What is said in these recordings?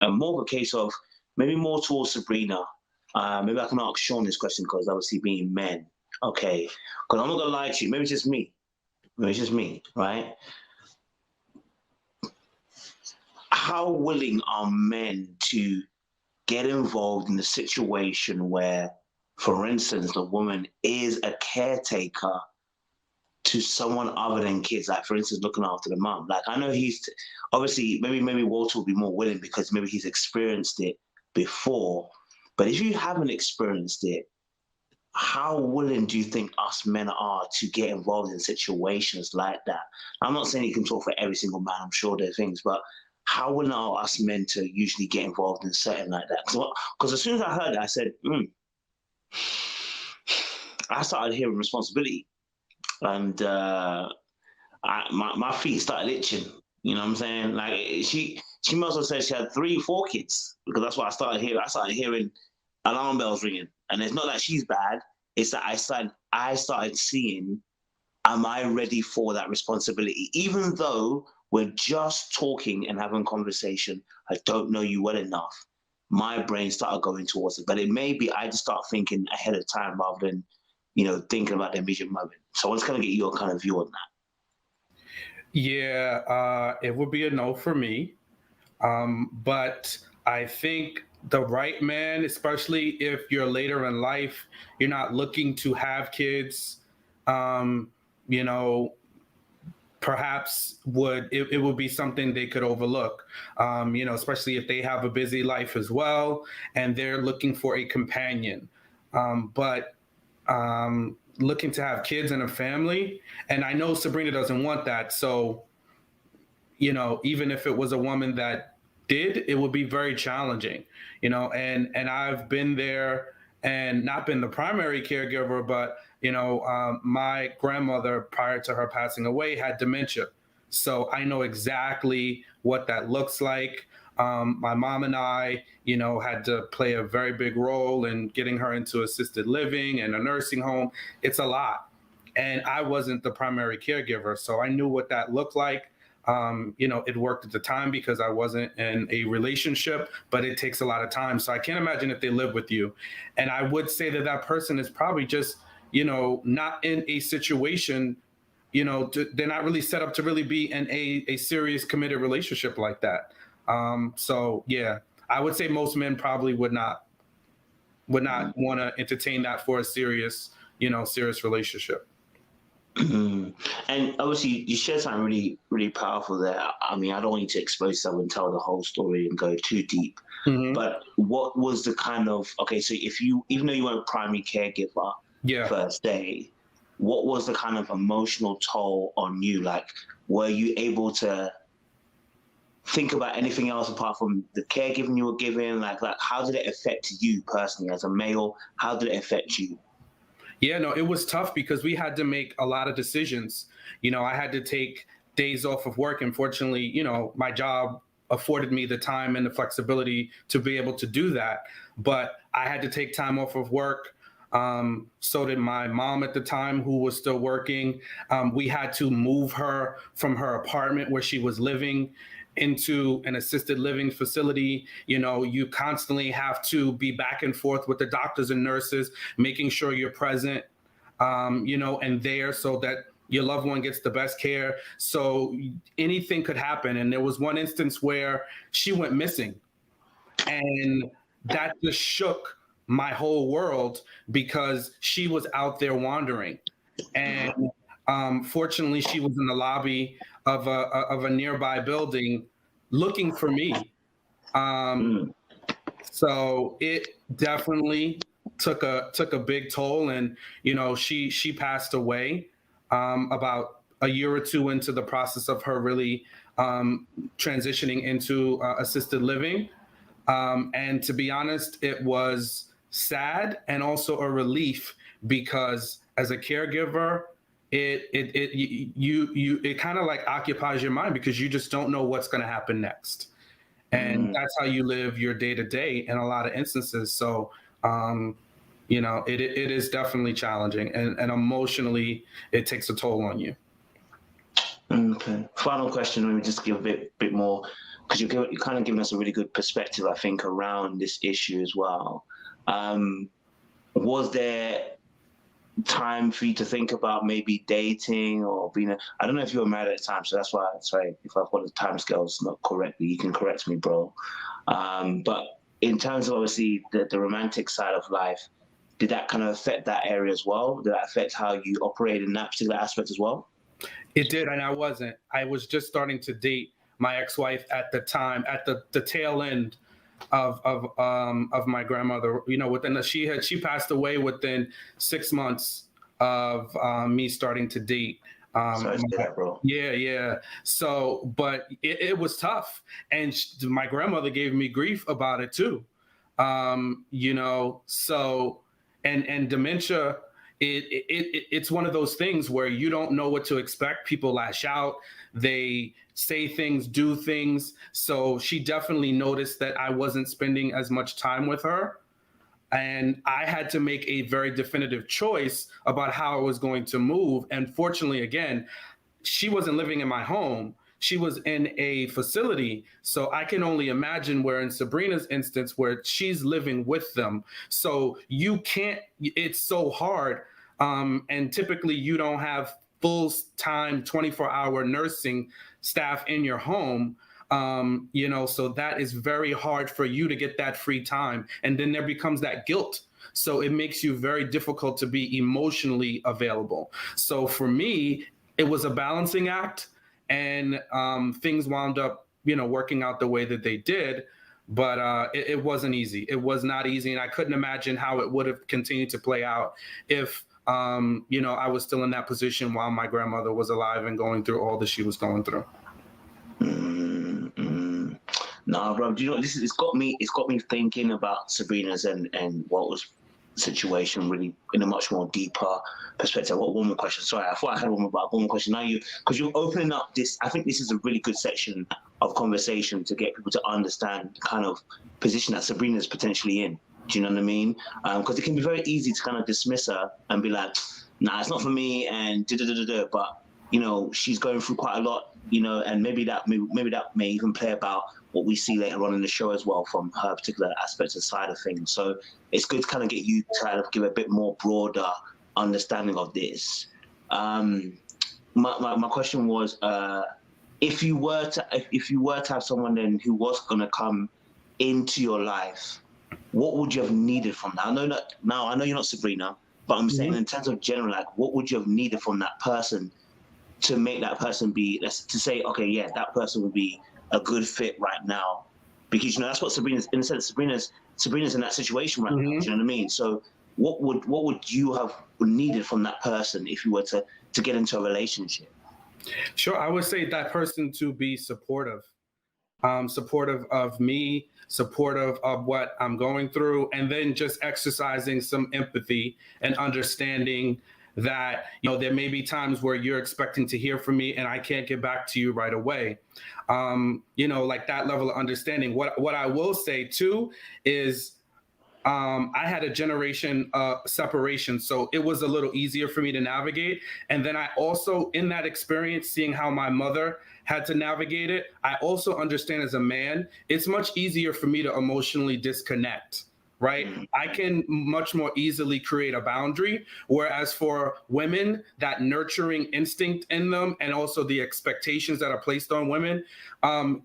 more of a case of maybe more towards Sabrina. Maybe I can ask Sean this question because obviously being men, okay. Because I'm not gonna lie to you, maybe it's just me. Maybe it's just me, right? How willing are men to get involved in a situation where, for instance, the woman is a caretaker to someone other than kids, like for instance, looking after the mum. Like I know he's obviously maybe Walter will be more willing because maybe he's experienced it before. But if you haven't experienced it, how willing do you think us men are to get involved in situations like that? I'm not saying you can talk for every single man. I'm sure there are things, but how willing are us men to usually get involved in something like that? Because as soon as I heard it, I said, I started hearing responsibility. And my feet started itching. You know what I'm saying? Like she must have said she had 3-4 kids because that's what I started hearing. I started hearing alarm bells ringing, and it's not that she's bad. It's that I started seeing, am I ready for that responsibility? Even though we're just talking and having conversation, I don't know you well enough. My brain started going towards it, but it may be I just start thinking ahead of time rather than thinking about the immediate moment. So I was going to get your kind of view on that. Yeah, it would be a no for me. But I think the right man, especially if you're later in life, you're not looking to have kids, you know, perhaps it would be something they could overlook, especially if they have a busy life as well and they're looking for a companion. But looking to have kids and a family. And I know Sabrina doesn't want that. So, even if it was a woman that did, it would be very challenging, and I've been there and not been the primary caregiver, but, my grandmother prior to her passing away had dementia. So I know exactly what that looks like. My mom and I, had to play a very big role in getting her into assisted living and a nursing home. It's a lot. And I wasn't the primary caregiver, so I knew what that looked like. It worked at the time because I wasn't in a relationship, but it takes a lot of time. So I can't imagine if they live with you. And I would say that person is probably just, not in a situation, they're not really set up to really be in a serious committed relationship like that. So yeah, I would say most men probably would not want to entertain that for a serious relationship. And obviously, you shared something really, really powerful there. I mean, I don't want you to expose yourself and tell the whole story and go too deep. Mm-hmm. But what was the kind of so even though you weren't a primary caregiver, first day, what was the kind of emotional toll on you? Like, were you able to think about anything else apart from the caregiving you were given? Like how did it affect you personally as a male? How did it affect you? Yeah, no, it was tough because we had to make a lot of decisions. I had to take days off of work. Unfortunately, my job afforded me the time and the flexibility to be able to do that. But I had to take time off of work. So did my mom at the time, who was still working. We had to move her from her apartment where she was living into an assisted living facility. You constantly have to be back and forth with the doctors and nurses, making sure you're present, and there so that your loved one gets the best care. So anything could happen. And there was one instance where she went missing, and that just shook my whole world because she was out there wandering. And fortunately, she was in the lobby of a nearby building looking for me. So it definitely took a big toll, and she passed away about a year or two into the process of her really transitioning into assisted living. And to be honest, it was sad and also a relief because as a caregiver, it kind of like occupies your mind because you just don't know what's going to happen next. And that's how you live your day to day in a lot of instances. So, it is definitely challenging, and emotionally it takes a toll on you. Okay. Final question. Let me just give a bit more because you're kind of giving us a really good perspective, I think, around this issue as well. Was there time for you to think about maybe dating or being I don't know if you were married at the time, so that's why, sorry, if I've got the time scales not correctly, you can correct me, bro. But in terms of obviously the romantic side of life, did that kind of affect that area as well? Did that affect how you operate in that particular aspect as well? It did, and I wasn't. I was just starting to date my ex-wife at the time, at the tail end of my grandmother. You know, she passed away within 6 months of me starting to date. Sorry to hear that, bro. Yeah. So, but it was tough, and my grandmother gave me grief about it too. You know, so and dementia. It's one of those things where you don't know what to expect. People lash out, they say things, do things. So she definitely noticed that I wasn't spending as much time with her. And I had to make a very definitive choice about how I was going to move. And fortunately, again, she wasn't living in my home. She was in a facility. So I can only imagine where in Sabrina's instance, where she's living with them. So you can't, it's so hard. And typically you don't have full-time 24-hour nursing staff in your home. You know, so that is very hard for you to get that free time. And then there becomes that guilt. So it makes you very difficult to be emotionally available. So for me, it was a balancing act. And things wound up, you know, working out the way that they did. But it wasn't easy. It was not easy. And I couldn't imagine how it would have continued to play out if, you know, I was still in that position while my grandmother was alive and going through all that she was going through. No, bro, do you know, it's got me thinking about Sabrina's and what was the situation really in a much more deeper perspective. What one more question? Sorry, I thought I had one more question. Now because you're opening up this, I think this is a really good section of conversation to get people to understand the kind of position that Sabrina's potentially in. Do you know what I mean? Because it can be very easy to kind of dismiss her and be like, nah, it's not for me, and da-da-da-da-da. But, you know, she's going through quite a lot, you know, and maybe that may even play about what we see later on in the show as well from her particular aspects and side of things. So it's good to kind of get you to kind of give a bit more broader understanding of this. My question was, if you were to have someone then who was going to come into your life, what would you have needed from that? I know you're not Sabrina, but I'm saying in terms of general, like, what would you have needed from that person to make that person be, to say, okay, yeah, that person would be a good fit right now? Because, you know, that's what Sabrina's, in a sense, Sabrina's in that situation right now, do you know what I mean? So what would you have needed from that person if you were to get into a relationship? Sure, I would say that person to be supportive. Supportive of me, supportive of what I'm going through, and then just exercising some empathy and understanding that, you know, there may be times where you're expecting to hear from me and I can't get back to you right away. You know, like that level of understanding. What I will say too is I had a generation separation, so it was a little easier for me to navigate. And then I also, in that experience, seeing how my mother had to navigate it, I also understand as a man, it's much easier for me to emotionally disconnect, right? I can much more easily create a boundary, whereas for women, that nurturing instinct in them and also the expectations that are placed on women,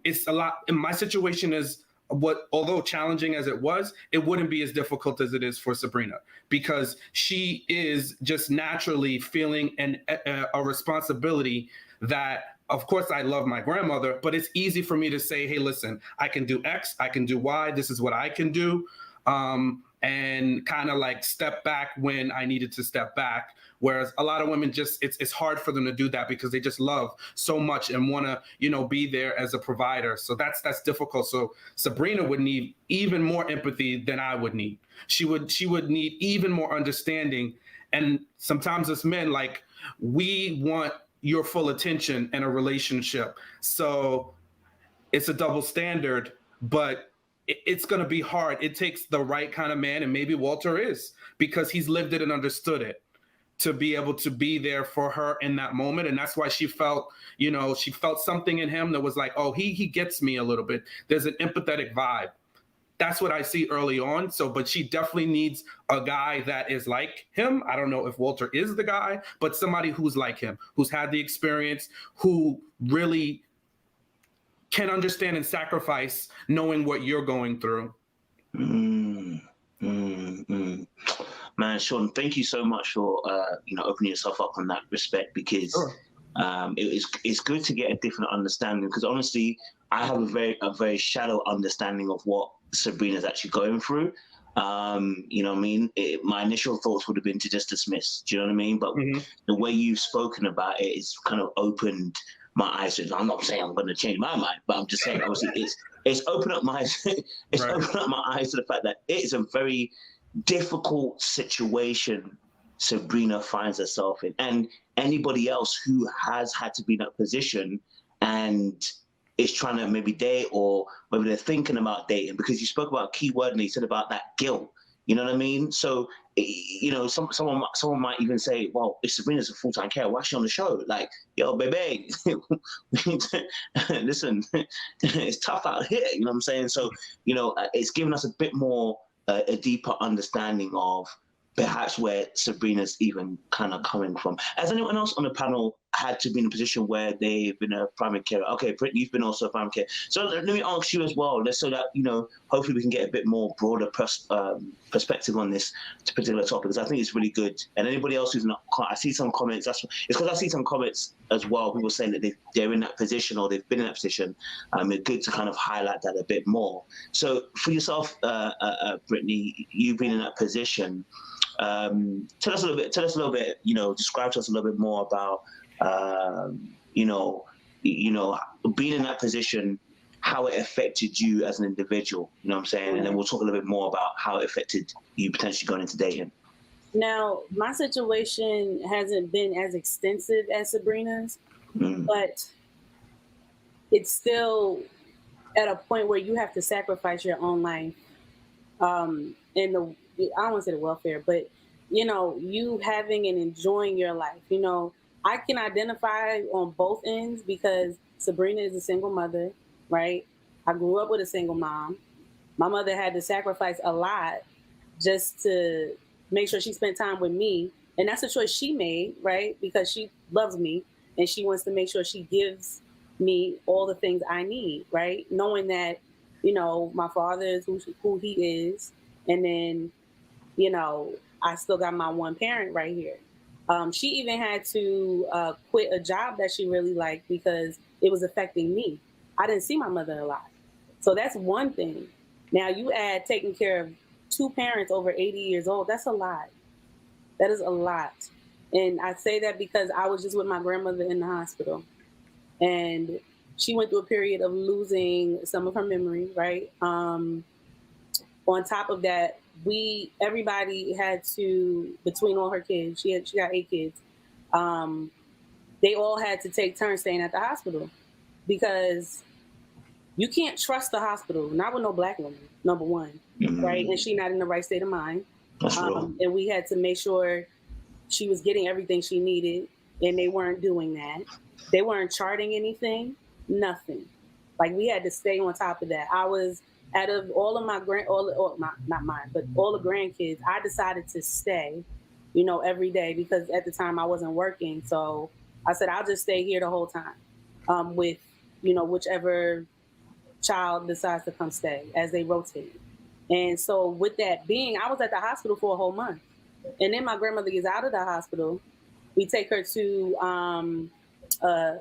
it's a lot. In my situation is, although challenging as it was, it wouldn't be as difficult as it is for Sabrina, because she is just naturally feeling a responsibility that, of course, I love my grandmother, but it's easy for me to say, hey, listen, I can do X, I can do Y, this is what I can do. And kind of like step back when I needed to step back. Whereas a lot of women just, it's hard for them to do that because they just love so much and want to, you know, be there as a provider. So that's difficult. So Sabrina would need even more empathy than I would need. She would need even more understanding. And sometimes as men, like, we want your full attention in a relationship. So it's a double standard, but it's going to be hard. It takes the right kind of man, and maybe Walter is, because he's lived it and understood it. to be able to be there for her in that moment. And that's why she felt, she felt something in him that was like, oh, he gets me a little bit. There's an empathetic vibe. That's what I see early on. So, but she definitely needs a guy that is like him. I don't know if Walter is the guy, but somebody who's like him, who's had the experience, who really can understand and sacrifice knowing what you're going through. Man, Sean, thank you so much for opening yourself up on that respect, because Sure. It's good to get a different understanding, because honestly, I have a very shallow understanding of what Sabrina's actually going through. You know what I mean? My initial thoughts would have been to just dismiss. Do you know what I mean? But the way you've spoken about it is kind of opened my eyes. I'm not saying I'm going to change my mind, but I'm just saying, obviously, it's opened up my opened up my eyes to the fact that it is a very difficult situation Sabrina finds herself in, and anybody else who has had to be in that position and is trying to maybe date, or maybe they're thinking about dating, because you spoke about a key word and you said about that guilt. You know what I mean? So, someone might even say, well, if Sabrina's a full-time carer, why is she on the show? Like, yo, baby, listen, it's tough out here. You know what I'm saying? So, it's given us a bit more, a deeper understanding of perhaps where Sabrina's even kind of coming from. Has anyone else on the panel had to be in a position where they've been a primary carer? Okay, Brittany, you've been also a primary carer. So let me ask you as well, so that, hopefully we can get a bit more broader perspective on this particular topic, because I think it's really good. And anybody else who's not, I see some comments, it's because I see some comments as well, people saying that they're in that position, or they've been in that position. It's good to kind of highlight that a bit more. So for yourself, Brittany, you've been in that position. Tell us a little bit, describe to us a little bit more about, being in that position, how it affected you as an individual, you know what I'm saying? And then we'll talk a little bit more about how it affected you potentially going into dating. Now, my situation hasn't been as extensive as Sabrina's, but it's still at a point where you have to sacrifice your own life. I don't want to say the welfare, but, you having and enjoying your life. I can identify on both ends, because Sabrina is a single mother, right? I grew up with a single mom. My mother had to sacrifice a lot just to make sure she spent time with me. And that's a choice she made, right? Because she loves me and she wants to make sure she gives me all the things I need, right? Knowing that, my father is who he is. And then, I still got my one parent right here. She even had to quit a job that she really liked because it was affecting me. I didn't see my mother a lot. So that's one thing. Now you add taking care of two parents over 80 years old, that's a lot. That is a lot. And I say that because I was just with my grandmother in the hospital. And she went through a period of losing some of her memory, right? On top of that, everybody had to, between all her kids, she got 8 kids, they all had to take turns staying at the hospital, because you can't trust the hospital, not with no Black woman, number one, right? And she not in the right state of mind. And we had to make sure she was getting everything she needed, and they weren't doing that. They weren't charting anything, nothing. Like, we had to stay on top of that. I was, out of all of not mine, but all the grandkids, I decided to stay, every day, because at the time I wasn't working. So I said, I'll just stay here the whole time, with, whichever child decides to come stay as they rotate. And so with that being, I was at the hospital for a whole month. And then my grandmother gets out of the hospital. We take her to a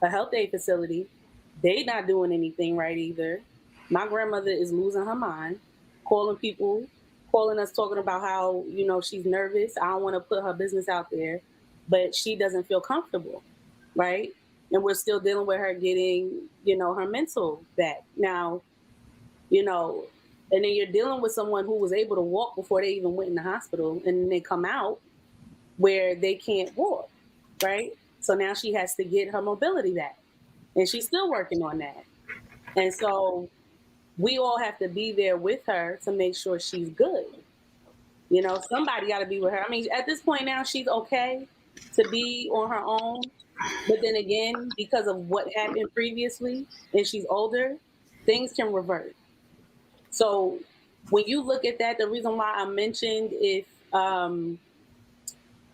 health aid facility. They not doing anything right either. My grandmother is losing her mind, calling us, talking about how, she's nervous. I don't want to put her business out there, but she doesn't feel comfortable, right? And we're still dealing with her getting, her mental back. Now, and then you're dealing with someone who was able to walk before they even went in the hospital, and then they come out where they can't walk, right? So now she has to get her mobility back, and she's still working on that. And so we all have to be there with her to make sure she's good. You know, somebody got to be with her. I mean, at this point now, she's okay to be on her own. But then again, because of what happened previously and she's older, things can revert. So when you look at that, the reason why I mentioned if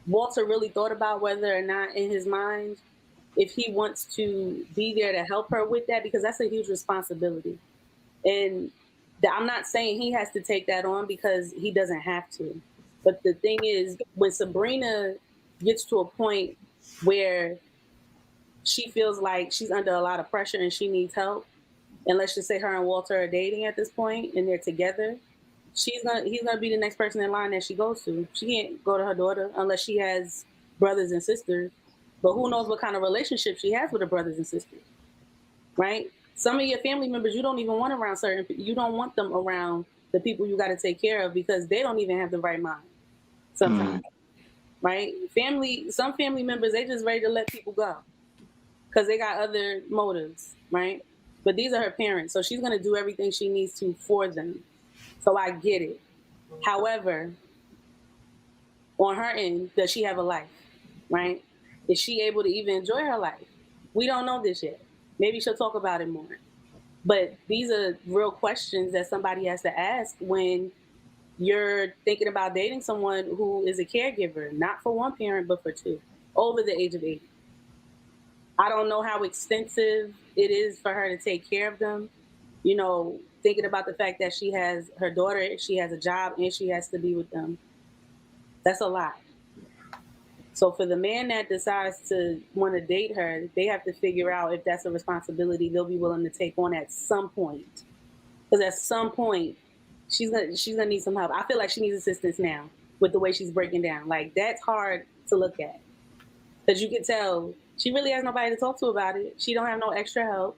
Walter really thought about whether or not in his mind, if he wants to be there to help her with that, because that's a huge responsibility. And I'm not saying he has to take that on because he doesn't have to. But the thing is, when Sabrina gets to a point where she feels like she's under a lot of pressure and she needs help, and let's just say her and Walter are dating at this point and they're together, he's gonna be the next person in line that she goes to. She can't go to her daughter unless she has brothers and sisters. But who knows what kind of relationship she has with her brothers and sisters, right? Some of your family members you don't even want around certain people. You don't want them around the people you got to take care of because they don't even have the right mind sometimes, right? Some family members, they just ready to let people go because they got other motives, right? But these are her parents, so she's going to do everything she needs to for them. So I get it. However, on her end, does she have a life, right? Is she able to even enjoy her life? We don't know this yet. Maybe she'll talk about it more. But these are real questions that somebody has to ask when you're thinking about dating someone who is a caregiver, not for one parent, but for two, over the age of 80. I don't know how extensive it is for her to take care of them. You know, thinking about the fact that she has her daughter, she has a job, and she has to be with them. That's a lot. So for the man that decides to want to date her, they have to figure out if that's a responsibility they'll be willing to take on at some point. Because at some point, she's gonna need some help. I feel like she needs assistance now with the way she's breaking down. Like that's hard to look at because you can tell she really has nobody to talk to about it. She don't have no extra help.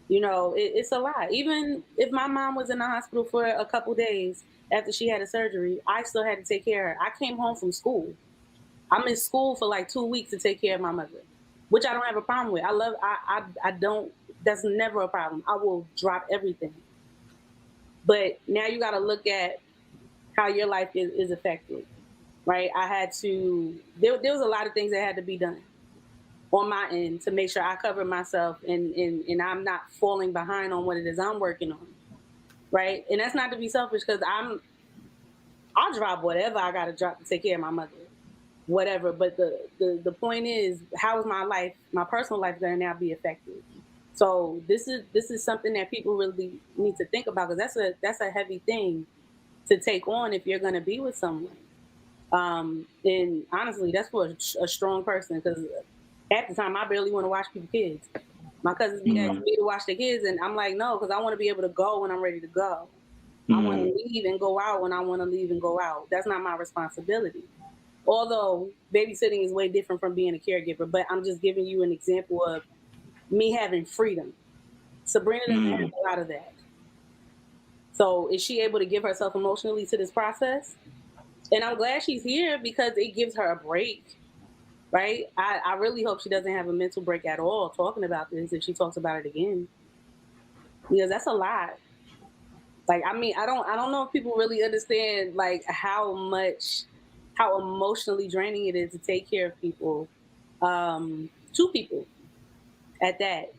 You know, it's a lot. Even if my mom was in the hospital for a couple days after she had a surgery, I still had to take care of her. I came home from school. I'm in school for like 2 weeks to take care of my mother, which I don't have a problem with. I don't, that's never a problem. I will drop everything. But now you got to look at how your life is affected, right? There was a lot of things that had to be done on my end to make sure I cover myself and I'm not falling behind on what it is I'm working on, right? And that's not to be selfish because I'll drop whatever I got to drop to take care of my mother, whatever. But the point is, how is my life, my personal life, going to now be affected? So this is something that people really need to think about because that's a heavy thing to take on if you're going to be with someone. And honestly, that's for a strong person because at the time I barely want to watch people's kids. My cousins be asking me to watch their kids, and I'm like, no, because I want to be able to go when I'm ready to go. I want to leave and go out when I want to leave and go out. That's not my responsibility. Although babysitting is way different from being a caregiver, but I'm just giving you an example of me having freedom. Sabrina doesn't have a lot of that. So is she able to give herself emotionally to this process? And I'm glad she's here because it gives her a break, right? I really hope she doesn't have a mental break at all talking about this if she talks about it again. Because that's a lot. Like, I mean, I don't know if people really understand like how emotionally draining it is to take care of people, two people at that.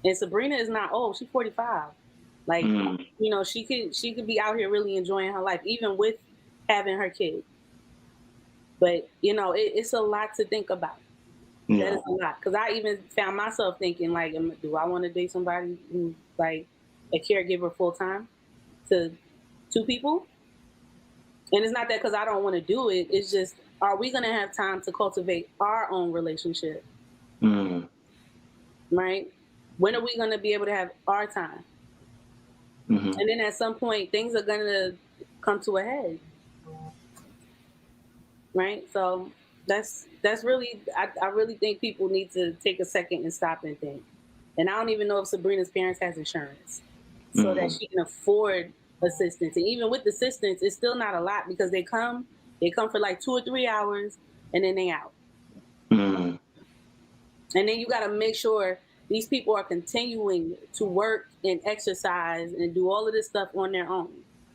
And Sabrina is not old; she's 45. Like, you know, she could be out here really enjoying her life, even with having her kid. But you know, it's a lot to think about. Yeah. That is a lot because I even found myself thinking, like, do I want to date somebody who's like a caregiver full time to two people? And it's not that because I don't want to do it. It's just, are we going to have time to cultivate our own relationship? Right? When are we going to be able to have our time? And then at some point, things are going to come to a head. Right? So that's really, I really think people need to take a second and stop and think. And I don't even know if Sabrina's parents has insurance so that she can afford assistance. And even with assistance, it's still not a lot because they come for like 2 or 3 hours and then they out. And then you got to make sure these people are continuing to work and exercise and do all of this stuff on their own.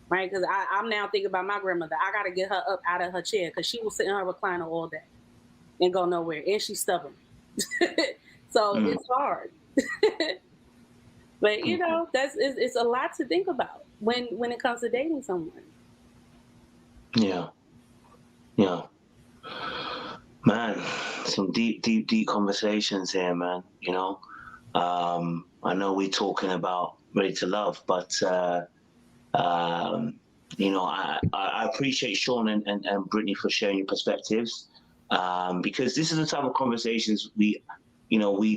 right? Because I'm now thinking about my grandmother. I got to get her up out of her chair because she was sitting in her recliner all day and go nowhere, and she's stubborn. So it's hard. But you know, it's a lot to think about when it comes to dating someone. Yeah. Man, some deep conversations here, man. You know, I know we're talking about Ready to Love, but you know, I appreciate Sean and Brittany for sharing your perspectives, because this is the type of conversations we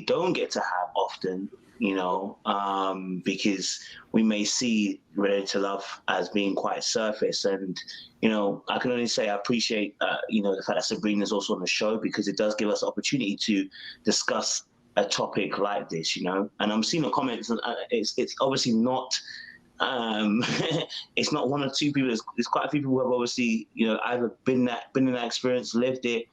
don't get to have often, you know, because we may see Ready to Love as being quite surface. And, you know, I can only say I appreciate, you know, the fact that Sabrina is also on the show, because it does give us opportunity to discuss a topic like this, you know. And I'm seeing the comments, and it's obviously not, it's not one or two people. There's quite a few people who have obviously, you know, either been in that experience, lived it,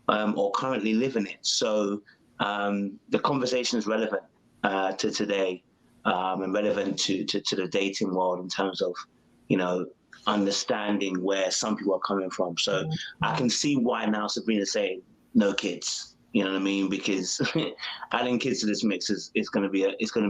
or currently live in it. So the conversation is relevant to today, and relevant to the dating world in terms of, you know, understanding where some people are coming from. So I can see why now Sabrina's saying no kids. You know what I mean? Because adding kids to this mix is going to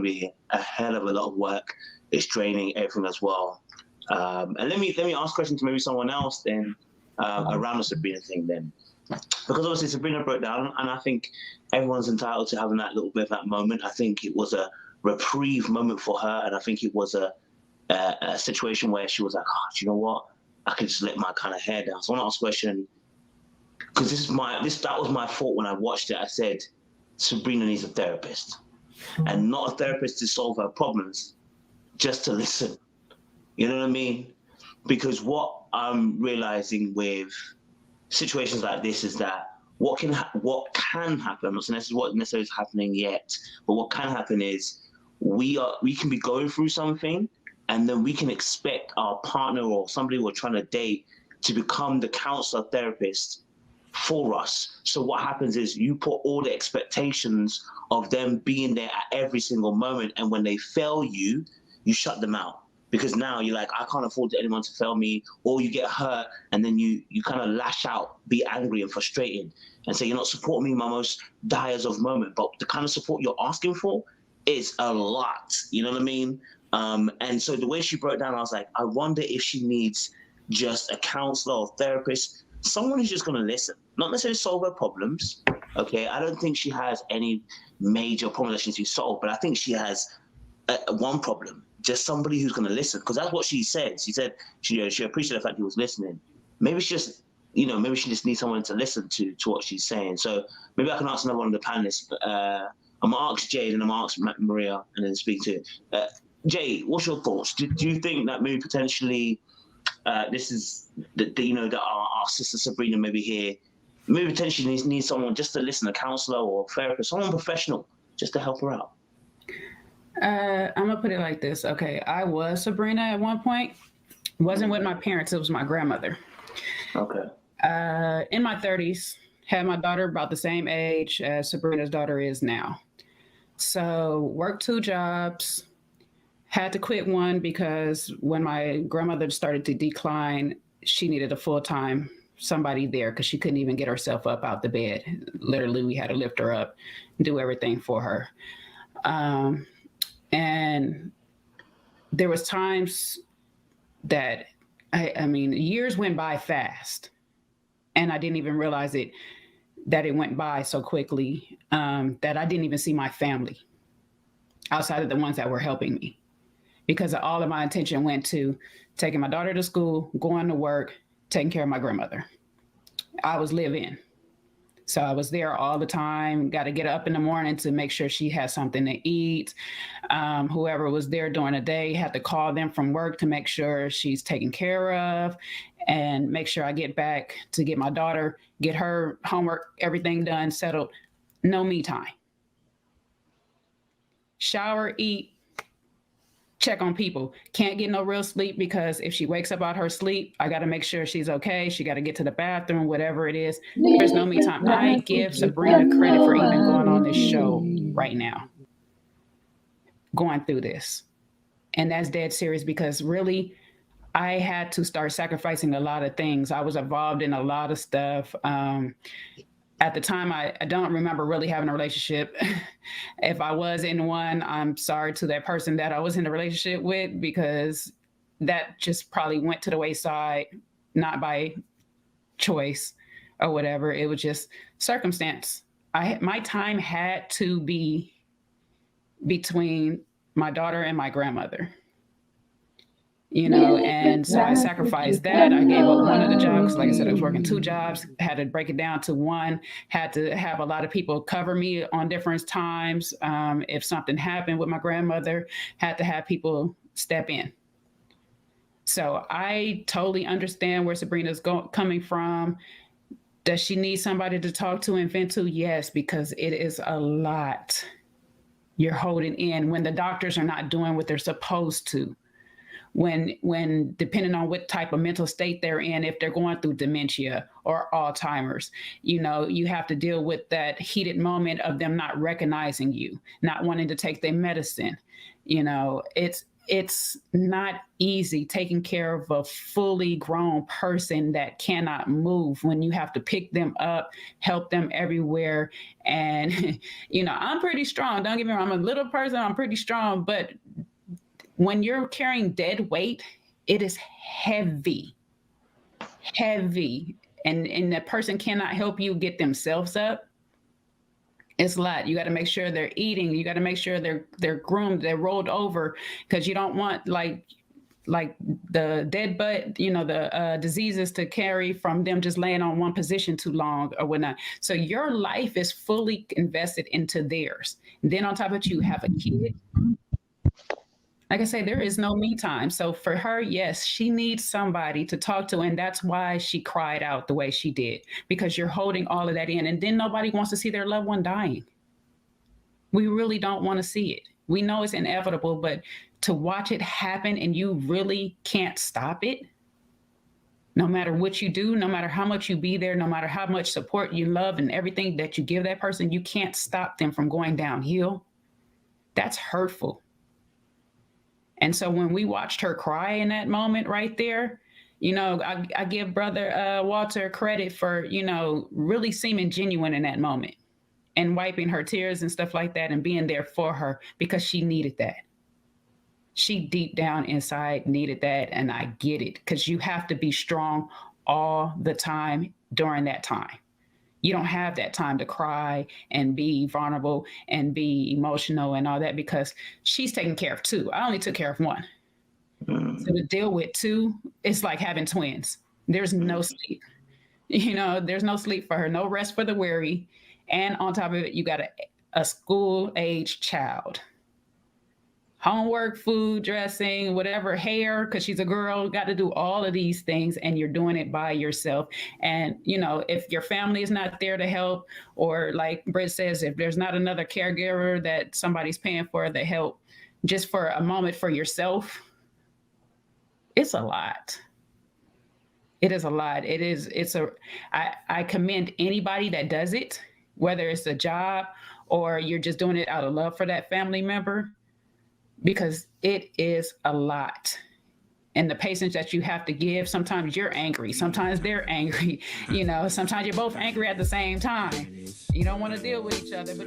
be a hell of a lot of work. It's draining everything as well. And let me ask a question to maybe someone else then, around the Sabrina thing then, because obviously Sabrina broke down, and I think everyone's entitled to having that little bit of that moment. I think it was a reprieve moment for her, and I think it was a situation where she was like, oh, do you know what? I could just let my kind of hair down. So I want to ask a question, because that was my fault when I watched it. I said, Sabrina needs a therapist, and not a therapist to solve her problems, just to listen. You know what I mean? Because what I'm realizing with situations like this is that what can happen, I'm not saying this is what necessarily is happening yet, but what can happen is we can be going through something, and then we can expect our partner or somebody we're trying to date to become the counselor therapist for us. So what happens is you put all the expectations of them being there at every single moment, and when they fail you, you shut them out, because now you're like, I can't afford anyone to fail me, or you get hurt, and then you kind of lash out, be angry and frustrated, and say, you're not supporting me in my most dire of moment. But the kind of support you're asking for is a lot, you know what I mean? And so the way she broke down, I was like, I wonder if she needs just a counselor or therapist, someone who's just going to listen, not necessarily solve her problems. Okay, I don't think she has any major problem that she needs to solve, but I think she has one problem, just somebody who's going to listen, because that's what she said. She said she appreciated the fact he was listening. Maybe she just needs someone to listen to what she's saying. So maybe I can ask another one of the panelists. I'm going to ask Jade, and I'm going to ask Maria, and then speak to Jay. What's your thoughts? Do you think that maybe potentially this is that our sister Sabrina maybe here, maybe potentially needs someone just to listen, a counselor or a therapist, someone professional, just to help her out? I'm gonna put it like this. Okay, I was Sabrina at one point. It wasn't with my parents, it was my grandmother. Okay. In my 30s, had my daughter about the same age as Sabrina's daughter is now. So worked 2 jobs, had to quit one because when my grandmother started to decline, she needed a full-time somebody there because she couldn't even get herself up out the bed. Literally, we had to lift her up, do everything for her. And there was times that, I mean, years went by fast, and I didn't even realize that it went by so quickly, that I didn't even see my family outside of the ones that were helping me, because all of my attention went to taking my daughter to school, going to work, taking care of my grandmother. I was live-in. So I was there all the time, got to get up in the morning to make sure she had something to eat. Whoever was there during the day had to call them from work to make sure she's taken care of, and make sure I get back to get my daughter, get her homework, everything done, settled. No me time. Shower, eat, check on people. Can't get no real sleep, because if she wakes up out her sleep, I got to make sure she's okay. She got to get to the bathroom, whatever it is. There's no me time. I give Sabrina credit for even going on this show right now, going through this. And that's dead serious, because really, I had to start sacrificing a lot of things. I was involved in a lot of stuff. At the time, I don't remember really having a relationship. If I was in one, I'm sorry to that person that I was in a relationship with, because that just probably went to the wayside, not by choice or whatever. It was just circumstance. My time had to be between my daughter and my grandmother, and so I sacrificed that. I gave up one of the jobs. Like I said, I was working 2 jobs, had to break it down to one, had to have a lot of people cover me on different times. If something happened with my grandmother, had to have people step in. So I totally understand where Sabrina's coming from. Does she need somebody to talk to and vent to? Yes, because it is a lot you're holding in when the doctors are not doing what they're supposed to. When depending on what type of mental state they're in, if they're going through dementia or Alzheimer's, you have to deal with that heated moment of them not recognizing you, not wanting to take their medicine. It's not easy taking care of a fully grown person that cannot move, when you have to pick them up, help them everywhere. And, I'm pretty strong. Don't get me wrong. I'm a little person. I'm pretty strong. But when you're carrying dead weight, it is heavy. And the person cannot help you get themselves up. It's a lot. You got to make sure they're eating. You got to make sure they're groomed, they're rolled over, because you don't want like the dead butt, the diseases to carry from them just laying on one position too long or whatnot. So your life is fully invested into theirs. And then on top of it, you have a kid. Like I say, there is no me time. So for her, yes, she needs somebody to talk to. And that's why she cried out the way she did, because you're holding all of that in. And then nobody wants to see their loved one dying. We really don't want to see it. We know it's inevitable, but to watch it happen and you really can't stop it, no matter what you do, no matter how much you be there, no matter how much support you love and everything that you give that person, you can't stop them from going downhill. That's hurtful. And so when we watched her cry in that moment right there, I give Brother Walter credit for, really seeming genuine in that moment and wiping her tears and stuff like that and being there for her, because she needed that. She deep down inside needed that. And I get it, because you have to be strong all the time during that time. You don't have that time to cry and be vulnerable and be emotional and all that, because she's taking care of 2. I only took care of 1. So to deal with 2, it's like having twins. There's no sleep. There's no sleep for her, no rest for the weary. And on top of it, you got a school-age child. Homework, food, dressing, whatever, hair, because she's a girl, got to do all of these things, and you're doing it by yourself. And, if your family is not there to help, or like Britt says, if there's not another caregiver that somebody's paying for the help, just for a moment for yourself, it's a lot. It is a lot. I commend anybody that does it, whether it's a job or you're just doing it out of love for that family member, because it is a lot. And the patience that you have to give, sometimes you're angry, sometimes they're angry, sometimes you're both angry at the same time. You don't want to deal with each other, but